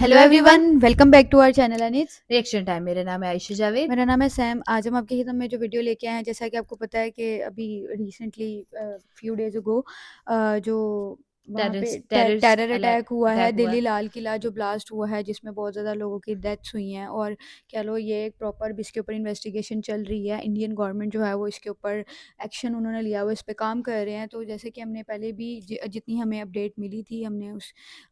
Hello everyone, welcome back to our channel Anees reaction time. मेरा नाम है आयशा जावेद। मेरा नाम है सैम। आज हम आपकी खिदमत में जो वीडियो लेके आए हैं, जैसा कि आपको पता है कि अभी रिसेंटली फ्यू डेज अगो जो वहाँ पे टेरर अटैक हुआ है, दिल्ली लाल किला जो ब्लास्ट हुआ है, जिसमें बहुत ज़्यादा लोगों की डेथ्स हुई हैं। और कह लो ये एक प्रॉपर इसके ऊपर इन्वेस्टिगेशन चल रही है। इंडियन गवर्नमेंट जो है वो इसके ऊपर एक्शन उन्होंने लिया, वो इस पर काम कर रहे हैं। तो जैसे कि हमने पहले भी जितनी हमें अपडेट मिली थी, हमने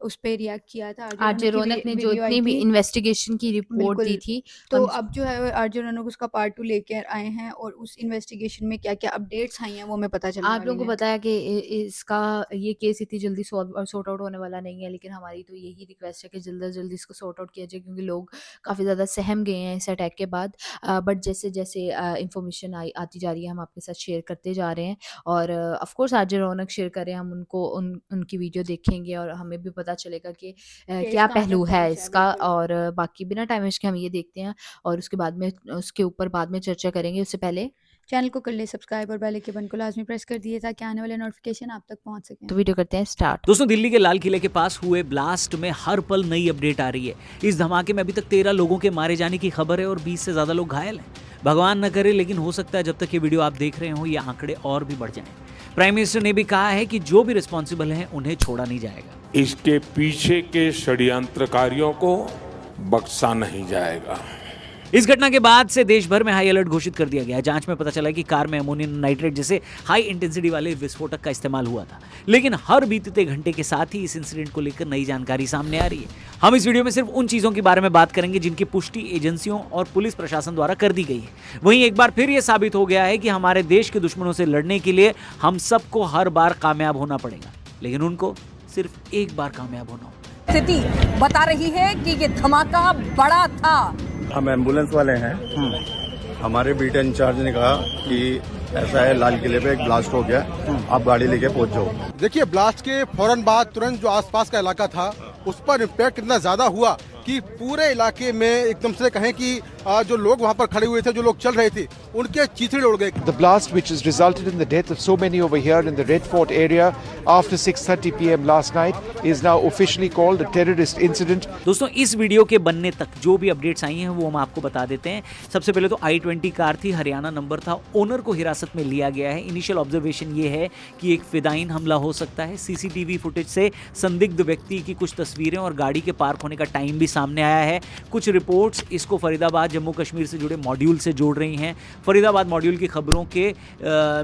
उस पर रिएक्ट किया था। आरजे रौनक ने जो वीडियो आई इतनी भी थी, इन्वेस्टिगेशन की रिपोर्ट दी बिल्कुल। थी, तो हम अब जो है आरजे रौनक उसका पार्ट 2 लेकर आए हैं, और उस इन्वेस्टिगेशन में क्या क्या अपडेट्स आई हैं वो हमें पता चलने आप वाली लोगों को हैं। बताया कि इसका ये केस इतनी जल्दी सॉर्ट आउट होने वाला नहीं है, लेकिन हमारी तो यही रिक्वेस्ट है कि जल्द से जल्द इसको सॉर्ट आउट किया जाए, क्योंकि लोग काफ़ी ज़्यादा सहम गए हैं इस अटैक के बाद। बट जैसे जैसे इंफॉर्मेशन आती जा रही है, हम आपके साथ शेयर करते जा रहे हैं। और of course RJ Raunak share करें, हम उनकी वीडियो देखेंगे और हमें भी पता चलेगा कि केस क्या कहाँ पहलू तक है पहुंचा है, इसका। बिल्कुल। और बाकी बिना टाइम वेस्ट के हम ये देखते हैं और उसके बाद में उसके ऊपर बाद में चर्चा करेंगे। उससे पहले चैनल को कर ले सब्सक्राइब और बेल के बटन को लाजमी प्रेस कर दिए, ताकि आने वाले नोटिफिकेशन आप तक पहुंच सकें। तो वीडियो करते हैं स्टार्ट। दोस्तों, दिल्ली के लाल किले के पास हुए ब्लास्ट में हर पल नई अपडेट आ रही है। इस धमाके में अभी तक 13 लोगों के मारे जाने की खबर है और 20 से ज्यादा लोग घायल हैं। भगवान न करे, लेकिन हो सकता है जब तक ये वीडियो आप देख रहे हो ये आंकड़े और भी बढ़ जाएं। प्राइम मिनिस्टर ने भी कहा है कि जो भी रिस्पॉन्सिबल हैं उन्हें छोड़ा नहीं जाएगा। इसके पीछे के षड्यंत्रकारियों को बख्शा नहीं जाएगा। इस घटना के बाद से देश भर में हाई अलर्ट घोषित कर दिया गया है। जांच में पता चला कि कार में अमोनियम नाइट्रेट जैसे हाई इंटेंसिटी वाले विस्फोटक का इस्तेमाल हुआ था। लेकिन हर बीतते घंटे के साथ ही इस इंसिडेंट को लेकर नई जानकारी सामने आ रही है। हम इस वीडियो में सिर्फ उन चीजों के बारे में बात करेंगे जिनकी पुष्टि एजेंसियों और पुलिस प्रशासन द्वारा कर दी गई है। वहीं एक बार फिर यह साबित हो गया है कि हमारे देश के दुश्मनों से लड़ने के लिए हम सबको हर बार कामयाब होना पड़ेगा, लेकिन उनको सिर्फ एक बार कामयाब होना होगा। स्थिति बता रही है कि ये धमाका बड़ा था। हम एम्बुलेंस वाले हैं। हमारे बीट इंचार्ज ने कहा कि ऐसा है, लाल किले पे एक ब्लास्ट हो गया, आप गाड़ी लेके पहुंच जाओ। देखिए, ब्लास्ट के फौरन बाद तुरंत जो आसपास का इलाका था उस पर इम्पैक्ट इतना ज्यादा हुआ कि पूरे इलाके में एकदम से कहें कि जो लोग वहां पर खड़े हुए थे, जो लोग चल रहे थे, उनके चीथड़े उड़ गए। The blast, which has resulted in the death of so many over here in the Red Fort area after 6:30 p.m. last night, is now officially called a terrorist incident. दोस्तों, इस वीडियो के बनने तक जो भी अपडेट्स आई हैं वो हम आपको बता देते हैं। सबसे पहले तो i20 कार थी, हरियाणा नंबर था, ओनर को हिरासत में लिया गया है। इनिशियल ऑब्जर्वेशन ये है कि एक फिदाइन हमला हो सकता है। सीसीटीवी फुटेज से संदिग्ध व्यक्ति की कुछ तस्वीरें और गाड़ी के पार्क होने का टाइम भी सामने आया है। कुछ रिपोर्ट्स इसको फरीदाबाद जम्मू कश्मीर से जुड़े मॉड्यूल से जोड़ रही हैं। फरीदाबाद मॉड्यूल की खबरों के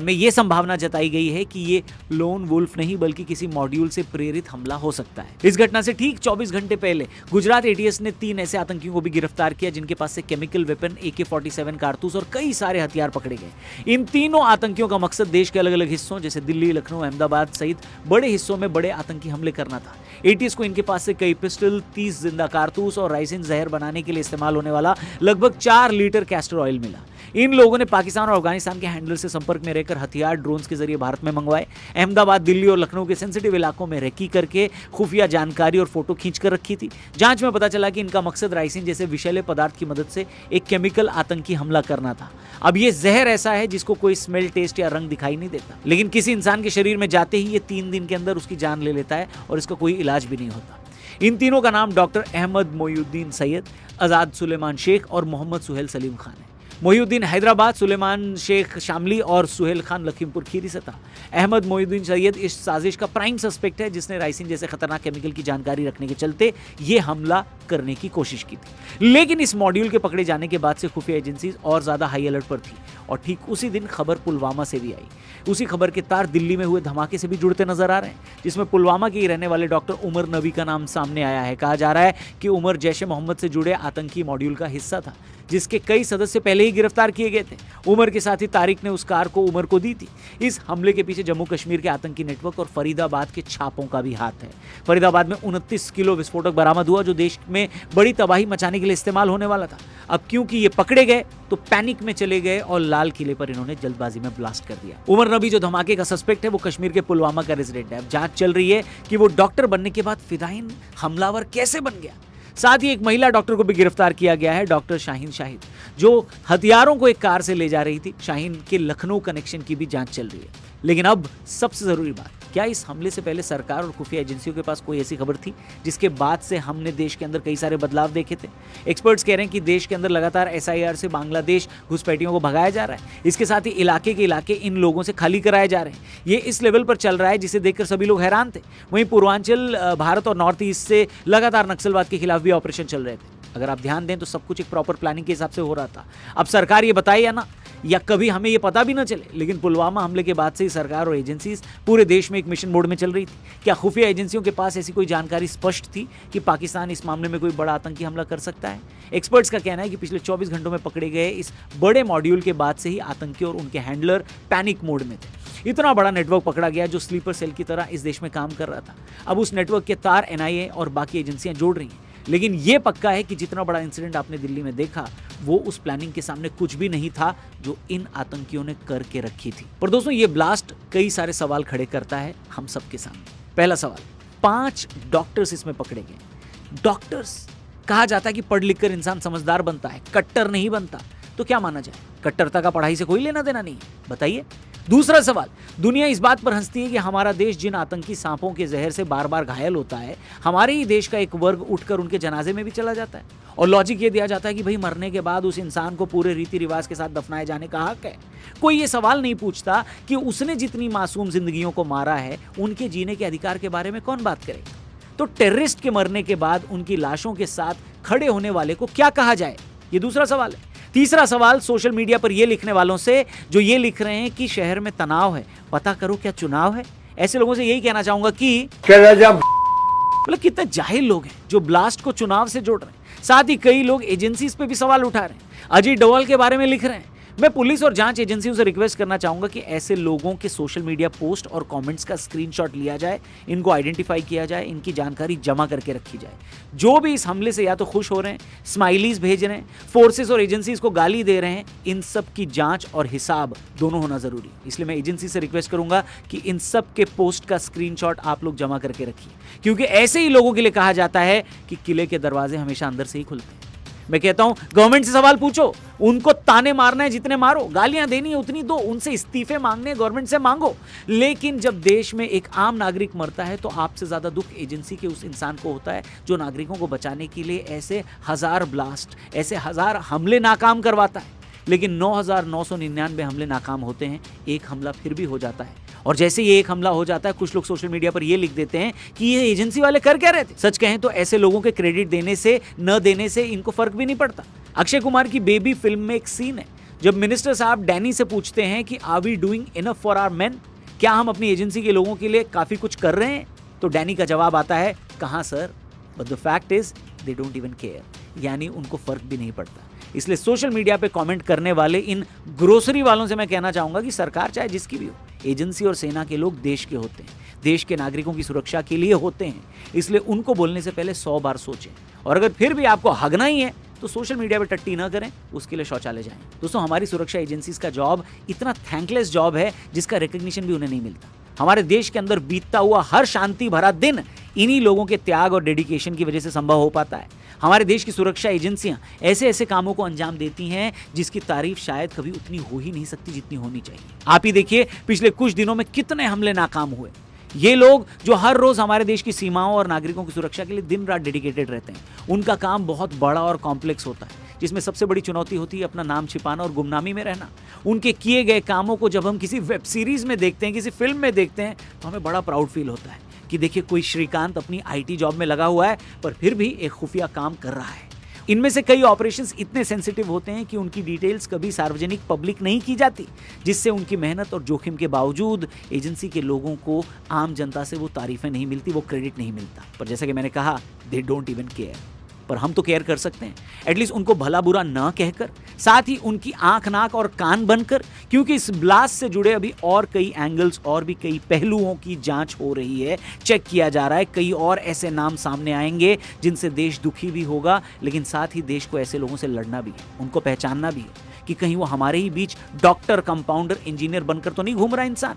में ये संभावना जताई गई है कि ये लोन वुल्फ नहीं बल्कि किसी मॉड्यूल से प्रेरित हमला हो सकता है। इस घटना से ठीक 24 घंटे पहले गुजरात एटीएस ने 3 ऐसे आतंकियों को भी गिरफ्तार किया जिनके पास से केमिकल वेपन, AK-47 कारतूस और कई सारे हथियार पकड़े गए। इन तीनों आतंकियों का मकसद देश के अलग अलग हिस्सों जैसे दिल्ली, लखनऊ, अहमदाबाद सहित बड़े हिस्सों में बड़े आतंकी हमले करना था। एटीएस को इनके पास से कई पिस्टल, 30 जिंदा कारतूस और राइसिन जहर बनाने के लिए इस्तेमाल होने वाला लगभग 4 लीटर कैस्टर ऑयल मिला। इन लोगों ने पाकिस्तान और अफगानिस्तान के हैंडलर से संपर्क में रहकर हथियार ड्रोन्स के जरिए भारत में मंगवाए। अहमदाबाद, दिल्ली और लखनऊ के सेंसिटिव इलाकों में रेकी करके खुफिया जानकारी और फोटो खींच कर रखी थी। जांच में पता चला कि इनका मकसद राइसिन जैसे विषैले पदार्थ की मदद से एक केमिकल आतंकी हमला करना था। अब ये जहर ऐसा है जिसको कोई स्मेल, टेस्ट या रंग दिखाई नहीं देता, लेकिन किसी इंसान के शरीर में जाते ही ये 3 दिन के अंदर उसकी जान ले लेता है और इसका कोई इलाज भी नहीं होता। इन तीनों का नाम डॉक्टर अहमद मोइनुद्दीन सैयद, आजाद सुलेमान शेख और मोहम्मद सुहेल सलीम खान है। मोइनुद्दीन हैदराबाद, सुलेमान शेख शामली और सुहेल खान लखीमपुर खीरी से था। अहमद मोइनुद्दीन सैयद इस साजिश का प्राइम सस्पेक्ट है जिसने राइसिन जैसे खतरनाक केमिकल की जानकारी रखने के चलते ये हमला करने की कोशिश की थी। लेकिन इस मॉड्यूल के पकड़े जाने के बाद से खुफिया एजेंसीज और ज्यादा हाई अलर्ट पर थी और ठीक उसी दिन खबर पुलवामा से भी आई। उसी खबर के तार दिल्ली में हुए धमाके से भी जुड़ते नजर आ रहे हैं, जिसमें पुलवामा के ही रहने वाले डॉक्टर उमर नबी का नाम सामने आया है। कहा जा रहा है कि उमर जैश ए मोहम्मद से जुड़े आतंकी मॉड्यूल का हिस्सा था, जिसके कई सदस्य पहले ही गिरफ्तार किए गए थे। उमर के साथ ही तारिक ने उस कार को उमर को दी थी। इस हमले के पीछे जम्मू कश्मीर के आतंकी नेटवर्क और फरीदाबाद के छापों का भी हाथ है। फरीदाबाद में 29 किलो विस्फोटक बरामद हुआ जो देश में बड़ी तबाही मचाने के लिए इस्तेमाल होने वाला था। अब क्योंकि ये पकड़े गए तो पैनिक में चले गए और लाल किले पर इन्होंने जल्दबाजी में ब्लास्ट कर दिया। उमर नबी जो धमाके का सस्पेक्ट है वो कश्मीर के पुलवामा का रेजिडेंट है। अब जांच चल रही है कि वो डॉक्टर बनने के बाद फिदाइन हमलावर कैसे बन गया। साथ ही एक महिला डॉक्टर को भी गिरफ्तार किया गया है, डॉक्टर शाहीन शाहिद, जो हथियारों को एक कार से ले जा रही थी। शाहीन के लखनऊ कनेक्शन की भी जांच चल रही है। लेकिन अब सबसे जरूरी बात क्या इस हमले से पहले सरकार और खुफिया एजेंसियों के पास कोई ऐसी खबर थी जिसके बाद से हमने देश के अंदर कई सारे बदलाव देखे थे? एक्सपर्ट्स कह रहे हैं कि देश के अंदर लगातार SIR से बांग्लादेश घुसपैठियों को भगाया जा रहा है। इसके साथ ही इलाके के इलाके इन लोगों से खाली कराए जा रहे हैं। ये इस लेवल पर चल रहा है जिसे देखकर सभी लोग हैरान थे। वहीं पूर्वांचल भारत और नॉर्थ ईस्ट से लगातार नक्सलवाद के खिलाफ भी ऑपरेशन चल रहे थे। अगर आप ध्यान दें तो सब कुछ एक प्रॉपर प्लानिंग के हिसाब से हो रहा था। अब सरकार ये बताए या ना, या कभी हमें ये पता भी ना चले, लेकिन पुलवामा हमले के बाद से ही सरकार और एजेंसीज पूरे देश में एक मिशन मोड में चल रही थी। क्या खुफिया एजेंसियों के पास ऐसी कोई जानकारी स्पष्ट थी कि पाकिस्तान इस मामले में कोई बड़ा आतंकी हमला कर सकता है? एक्सपर्ट्स का कहना है कि पिछले 24 घंटों में पकड़े गए इस बड़े मॉड्यूल के बाद से ही आतंकी और उनके हैंडलर पैनिक मोड में थे। इतना बड़ा नेटवर्क पकड़ा गया जो स्लीपर सेल की तरह इस देश में काम कर रहा था। अब उस नेटवर्क के तार NIA और बाकी एजेंसियां जोड़ रही हैं। लेकिन यह पक्का है कि जितना बड़ा इंसिडेंट आपने दिल्ली में देखा वो उस प्लानिंग के सामने कुछ भी नहीं था जो इन आतंकियों ने करके रखी थी। पर दोस्तों, ये ब्लास्ट कई सारे सवाल खड़े करता है हम सबके सामने। पहला सवाल, 5 डॉक्टर्स इसमें पकड़े गए। डॉक्टर्स, कहा जाता है कि पढ़ लिख कर इंसान समझदार बनता है, कट्टर नहीं बनता। तो क्या माना जाए, कट्टरता का पढ़ाई से कोई लेना देना नहीं है? बताइए। दूसरा सवाल, दुनिया इस बात पर हंसती है कि हमारा देश जिन आतंकी सांपों के जहर से बार बार घायल होता है, हमारे ही देश का एक वर्ग उठकर उनके जनाजे में भी चला जाता है और लॉजिक ये दिया जाता है कि भाई मरने के बाद उस इंसान को पूरे रीति रिवाज के साथ दफनाए जाने का हक है। कोई ये सवाल नहीं पूछता कि उसने जितनी मासूम जिंदगियों को मारा है उनके जीने के अधिकार के बारे में कौन बात करेगा? तो टेररिस्ट के मरने के बाद उनकी लाशों के साथ खड़े होने वाले को क्या कहा जाए, ये दूसरा सवाल है। तीसरा सवाल, सोशल मीडिया पर ये लिखने वालों से जो ये लिख रहे हैं कि शहर में तनाव है, पता करो क्या चुनाव है। ऐसे लोगों से यही कहना चाहूंगा कि मतलब कितने जाहिल लोग हैं जो ब्लास्ट को चुनाव से जोड़ रहे हैं। साथ ही कई लोग एजेंसीज पे भी सवाल उठा रहे हैं, अजीत डोवाल के बारे में लिख रहे हैं। मैं पुलिस और जांच एजेंसियों से रिक्वेस्ट करना चाहूंगा कि ऐसे लोगों के सोशल मीडिया पोस्ट और कमेंट्स का स्क्रीनशॉट लिया जाए, इनको आइडेंटिफाई किया जाए, इनकी जानकारी जमा करके रखी जाए। जो भी इस हमले से या तो खुश हो रहे हैं, स्माइलीज भेज रहे हैं, फोर्सेस और एजेंसीज को गाली दे रहे हैं, इन सब की जांच और हिसाब दोनों होना जरूरी। इसलिए मैं एजेंसी से रिक्वेस्ट करूंगा कि इन सब के पोस्ट का स्क्रीनशॉट आप लोग जमा करके रखिए, क्योंकि ऐसे ही लोगों के लिए कहा जाता है कि किले के दरवाजे हमेशा अंदर से ही खुलते हैं। मैं कहता हूं, गवर्नमेंट से सवाल पूछो, उनको ताने मारना है जितने मारो, गालियां देनी है उतनी दो, उनसे इस्तीफे मांगने गवर्नमेंट से मांगो। लेकिन जब देश में एक आम नागरिक मरता है तो आपसे ज्यादा दुख एजेंसी के उस इंसान को होता है जो नागरिकों को बचाने के लिए ऐसे 1000 ब्लास्ट, ऐसे 1000 हमले नाकाम करवाता है। लेकिन 9,999 हमले नाकाम होते हैं, एक हमला फिर भी हो जाता है। और जैसे ये एक हमला हो जाता है, कुछ लोग सोशल मीडिया पर ये लिख देते हैं कि ये एजेंसी वाले कर क्या रहे थे। सच कहें तो ऐसे लोगों के क्रेडिट देने से न देने से इनको फर्क भी नहीं पड़ता। अक्षय कुमार की बेबी फिल्म में एक सीन है जब मिनिस्टर साहब डैनी से पूछते हैं कि are we doing enough for our men, क्या हम अपनी एजेंसी के लोगों के लिए काफी कुछ कर रहे हैं? तो डैनी का जवाब आता है, कहां sir, but the fact is they don't even care, यानी उनको फर्क भी नहीं पड़ता। इसलिए सोशल मीडिया पे कमेंट करने वाले इन ग्रोसरी वालों से मैं कहना चाहूंगा कि सरकार चाहे जिसकी भी हो, एजेंसी और सेना के लोग देश के होते हैं, देश के नागरिकों की सुरक्षा के लिए होते हैं। इसलिए उनको बोलने से पहले 100 बार सोचें। और अगर फिर भी आपको हगना ही है तो सोशल मीडिया पे टट्टी ना करें, उसके लिए शौचालय जाएं। दोस्तों, हमारी सुरक्षा एजेंसीज का जॉब इतना थैंकलेस जॉब है जिसका रिकग्निशन भी उन्हें नहीं मिलता। हमारे देश के अंदर बीतता हुआ हर शांति भरा दिन इन्हीं लोगों के त्याग और डेडिकेशन की वजह से संभव हो पाता है। हमारे देश की सुरक्षा एजेंसियां ऐसे ऐसे कामों को अंजाम देती हैं जिसकी तारीफ शायद कभी उतनी हो ही नहीं सकती जितनी होनी चाहिए। आप ही देखिए, पिछले कुछ दिनों में कितने हमले नाकाम हुए। ये लोग जो हर रोज हमारे देश की सीमाओं और नागरिकों की सुरक्षा के लिए दिन रात डेडिकेटेड रहते हैं, उनका काम बहुत बड़ा और कॉम्प्लेक्स होता है, जिसमें सबसे बड़ी चुनौती होती है अपना नाम छिपाना और गुमनामी में रहना। उनके किए गए कामों को जब हम किसी वेब सीरीज में देखते हैं, किसी फिल्म में देखते हैं, तो हमें बड़ा प्राउड फील होता है कि देखिए, कोई श्रीकांत अपनी IT जॉब में लगा हुआ है पर फिर भी एक खुफिया काम कर रहा है। इनमें से कई ऑपरेशंस इतने सेंसिटिव होते हैं कि उनकी डिटेल्स कभी सार्वजनिक पब्लिक नहीं की जाती, जिससे उनकी मेहनत और जोखिम के बावजूद एजेंसी के लोगों को, आम जनता से वो तारीफें नहीं मिलती, वो क्रेडिट नहीं मिलता। पर जैसा कि मैंने कहा, दे डोंट इवन केयर। पर हम तो केयर कर सकते हैं, एटलीस्ट उनको भला बुरा ना कहकर, साथ ही उनकी आंख नाक और कान बनकर, क्योंकि इस ब्लास्ट से जुड़े अभी और कई एंगल्स और भी कई पहलुओं की जांच हो रही है, चेक किया जा रहा है। कई और ऐसे नाम सामने आएंगे जिनसे देश दुखी भी होगा, लेकिन साथ ही देश को ऐसे लोगों से लड़ना भी है, उनको पहचानना भी है कि कहीं वो हमारे ही बीच डॉक्टर, कंपाउंडर, इंजीनियर बनकर तो नहीं घूम रहा इंसान।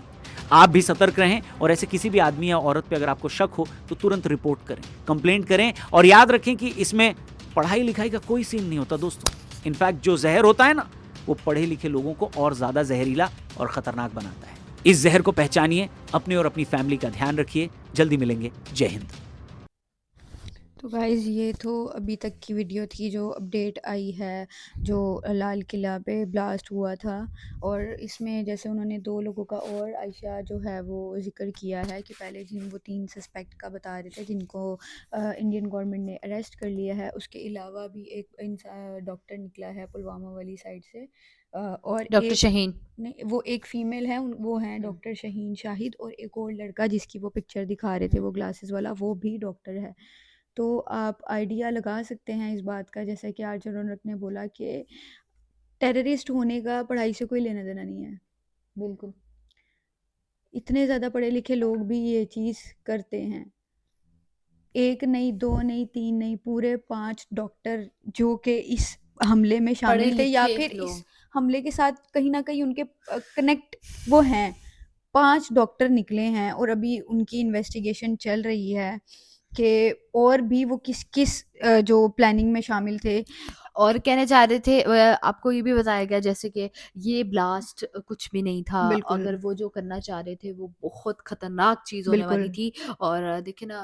आप भी सतर्क रहें और ऐसे किसी भी आदमी या औरत पे अगर आपको शक हो तो तुरंत रिपोर्ट करें, कंप्लेंट करें। और याद रखें कि इसमें पढ़ाई लिखाई का कोई सीन नहीं होता दोस्तों। इनफैक्ट जो जहर होता है ना, वो पढ़े लिखे लोगों को और ज्यादा जहरीला और खतरनाक बनाता है। इस जहर को पहचानिए, अपने और अपनी फैमिली का ध्यान रखिए। जल्दी मिलेंगे। जय हिंद। तो गाइज़ ये तो अभी तक की वीडियो थी जो अपडेट आई है जो लाल किला पे ब्लास्ट हुआ था, और इसमें जैसे उन्होंने 2 लोगों का और आयशा जो है वो ज़िक्र किया है कि पहले वो 3 सस्पेक्ट का बता रहे थे जिनको इंडियन गवर्नमेंट ने अरेस्ट कर लिया है। उसके अलावा भी एक डॉक्टर निकला है पुलवामा वाली साइड से, और डॉक्टर शाहीन नहीं, वो एक फ़ीमेल है, वो हैं डॉक्टर शाहीन शाहिद, और एक और लड़का जिसकी वो पिक्चर दिखा रहे थे वो ग्लासेस वाला, वो भी डॉक्टर है। तो आप आइडिया लगा सकते हैं इस बात का, जैसा कि आरजे रौनक ने बोला कि टेररिस्ट होने का पढ़ाई से कोई लेना देना नहीं है। बिल्कुल। इतने ज़्यादा पढ़े लिखे लोग भी ये चीज़ करते हैं। 1 नहीं, 2 नहीं, 3 नहीं, पूरे 5 डॉक्टर जो कि इस हमले में शामिल थे या फिर इस हमले के साथ कहीं ना कहीं उनके कनेक्ट वो हैं, 5 डॉक्टर निकले हैं, और अभी उनकी इन्वेस्टिगेशन चल रही है कि और भी वो किस किस जो प्लानिंग में शामिल थे। और कहने चाह रहे थे, आपको ये भी बताया गया जैसे कि ये ब्लास्ट कुछ भी नहीं था, अगर वो जो करना चाह रहे थे वो बहुत खतरनाक चीज़ होने वाली थी। और देखिए ना,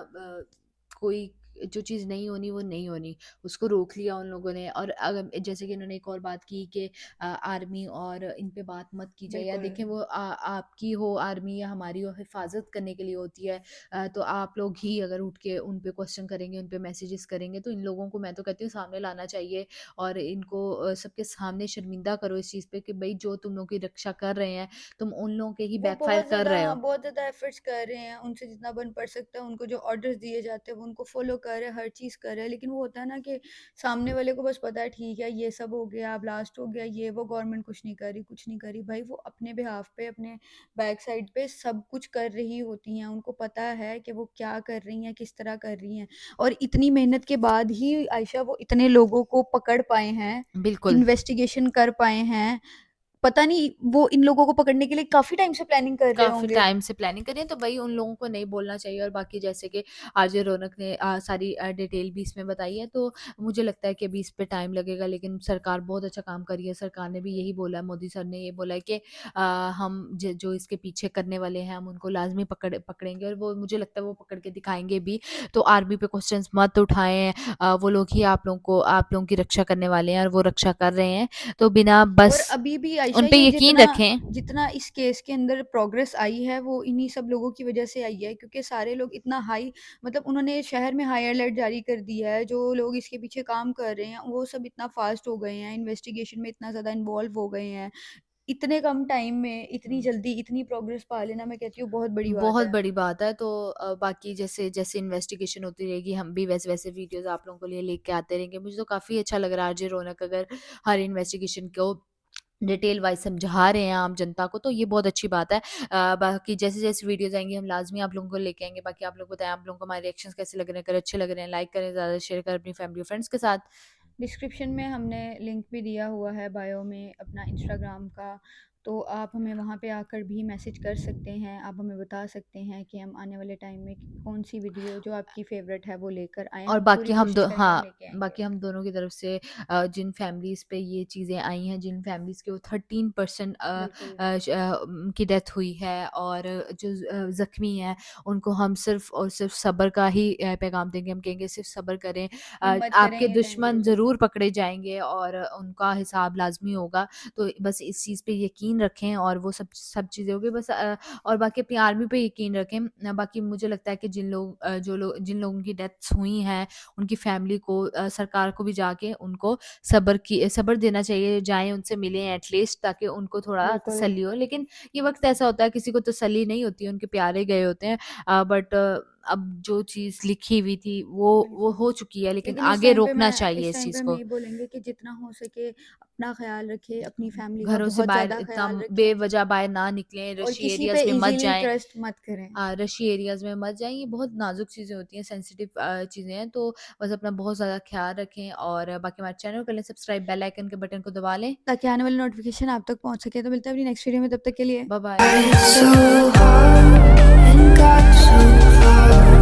कोई जो चीज़ नहीं होनी वो नहीं होनी, उसको रोक लिया उन लोगों ने। और अगर जैसे कि इन्होंने एक और बात की कि आर्मी और इन पे बात मत की जाए, या देखें वो आपकी हो आर्मी या हमारी हो, हिफाजत करने के लिए होती है। तो आप लोग ही अगर उठ के उन पे क्वेश्चन करेंगे, उन पे मैसेजेस करेंगे, तो इन लोगों को मैं तो कहती हूँ सामने लाना चाहिए, और इनको सबके सामने शर्मिंदा करो इस चीज़ पे कि भाई जो तुम लोग की रक्षा कर रहे हैं, तुम उन लोगों के ही बैकफायर कर रहे हो। बहुत ज़्यादा एफर्ट्स कर रहे हैं, उनसे जितना बन पड़ सकता है, उनको जो ऑर्डर्स दिए जाते हैं वो उनको फॉलो कर रहे हैं, हर चीज़ कर रहे हैं। लेकिन वो होता है ना कि सामने वाले को बस पता है ठीक है ये सब हो गया, ब्लास्ट हो गया, ये वो, गवर्नमेंट कुछ नहीं कर रही, कुछ नहीं करी। भाई वो अपने बिहाफ पे, अपने बैक साइड पे सब कुछ कर रही होती हैं, उनको पता है कि वो क्या कर रही हैं, किस तरह कर रही हैं, और इतनी मेहनत के बाद ही आयशा वो इतने लोगों को पकड़ पाए हैं, बिल्कुल इन्वेस्टिगेशन कर पाए हैं। पता नहीं वो इन लोगों को पकड़ने के लिए काफ़ी टाइम से प्लानिंग कर रहे होंगे। काफ़ी टाइम से प्लानिंग कर रही हैं, तो भाई उन लोगों को नहीं बोलना चाहिए। और बाकी जैसे कि आरजे रौनक ने सारी डिटेल भी इसमें बताई है, तो मुझे लगता है कि अभी इस पे टाइम लगेगा, लेकिन सरकार बहुत अच्छा काम कर रही है। सरकार ने भी यही बोला है, मोदी सर ने ये बोला है कि हम जो इसके पीछे करने वाले हैं हम उनको लाजमी पकड़ेंगे, और वो मुझे लगता है वो पकड़ के दिखाएंगे भी। तो आर्मी पे क्वेश्चंस मत उठाएं, वो लोग ही आप लोगों की रक्षा करने वाले हैं, और वो रक्षा कर रहे हैं। तो बिना बस और अभी भी आयशा उन पे ये यकीन रखें। जितना इस केस के अंदर प्रोग्रेस आई है वो इन्हीं सब लोगों की वजह से आई है, क्योंकि सारे लोग इतना हाई, मतलब उन्होंने शहर में हाई अलर्ट जारी कर दिया है। जो लोग इसके पीछे काम कर रहे हैं वो सब इतना फास्ट हो गए हैं, इन्वेस्टिगेशन में इतना ज़्यादा इन्वॉल्व हो गए हैं, इतने कम टाइम में इतनी जल्दी इतनी प्रोग्रेस पा लेना, मैं कहती हूँ बहुत बड़ी बात बहुत है। बड़ी बात है। तो बाकी जैसे जैसे इन्वेस्टिगेशन होती रहेगी, हम भी वैसे वैसे वीडियोस आप लोगों के लिए लेके आते रहेंगे। मुझे तो काफ़ी अच्छा लग रहा है आरजे रौनक अगर हर इन्वेस्टिगेशन को डिटेल वाइज समझा रहे हैं आम जनता को, तो ये बहुत अच्छी बात है। बाकी जैसे जैसे वीडियोस आएंगी हम लाजमी आप लोगों को लेके आएंगे। बाकी आप लोग बताएं आप लोगों को हमारे रिएक्शंस कैसे लग रहे हैं, अगर अच्छे लग रहे हैं लाइक करें, ज़्यादा शेयर करें अपनी फैमिली और फ्रेंड्स के साथ। डिस्क्रिप्शन में हमने लिंक भी दिया हुआ है बायो में अपना इंस्टाग्राम का, तो आप हमें वहाँ पे आकर भी मैसेज कर सकते हैं। आप हमें बता सकते हैं कि हम आने वाले टाइम में कौन सी वीडियो जो आपकी फेवरेट है वो लेकर आएँ। और हम बाकी पूरी हम कोशिश दो करेंगे, हम हाँ, लेके आएंगे। बाकी हम दोनों की तरफ से जिन फैमिलीज़ पे ये चीज़ें आई हैं, जिन फैमिलीज़ के वो 13% बिल्कुल की डेथ हुई है, और जो ज़ख्मी हैं उनको हम सिर्फ़ और सिर्फ सब्र का ही पैगाम देंगे। हम कहेंगे सिर्फ सब्र करें, हिम्मत आपके करें, ये टाइम दुश्मन गुजर ज़रूर जाएगा। पकड़े जाएँगे और उनका हिसाब लाज़मी होगा। तो बस इस चीज़ पे यकीन रखें, और वो सब चीज़ें होंगी बस। और बाकी अपनी आर्मी पे यकीन रखें। बाकी मुझे लगता है कि जिन लोगों की डेथ्स हुई हैं उनकी फैमिली को, सरकार को भी जाके उनको सब्र देना चाहिए, जाएँ उनसे मिलें एटलीस्ट, ताकि उनको थोड़ा बिल्कुल तसल्ली हो। लेकिन ये वक़्त ऐसा होता है किसी को तसल्ली नहीं होती है, उनके प्यारे गए होते हैं। बट अब जो चीज़ लिखी हुई थी वो बिल्कुल। हो चुकी है, लेकिन लेकिन आगे रोकना चाहिए इस चीज़ हम को। यही बोलेंगे कि जितना हो सके अपना ख्याल रखें, अपनी फैमिली का घरों से बहुत बाहर ज़्यादा इतना ख्याल रखें, बेवजह बाहर ना निकलें, और रशी किसी पे एरियाज़ में मत इजीली जाएँ। ट्रस्ट मत करें। रशी एरियाज़ में मत जाएँ, ये बहुत नाज़ुक चीज़ें होती हैं, सेंसिटिव चीज़ें हैं। तो बस अपना बहुत ज़्यादा ख्याल रखें, और बाकी हमारे चैनल को कर लें सब्सक्राइब, बेल आइकन के बटन को दबा लें। ताकि आने वाली नोटिफिकेशन आप तक पहुंच सके। तो मिलते हैं अपनी नेक्स्ट वीडियो में, तब तक के लिए bye bye. So hard and got so far.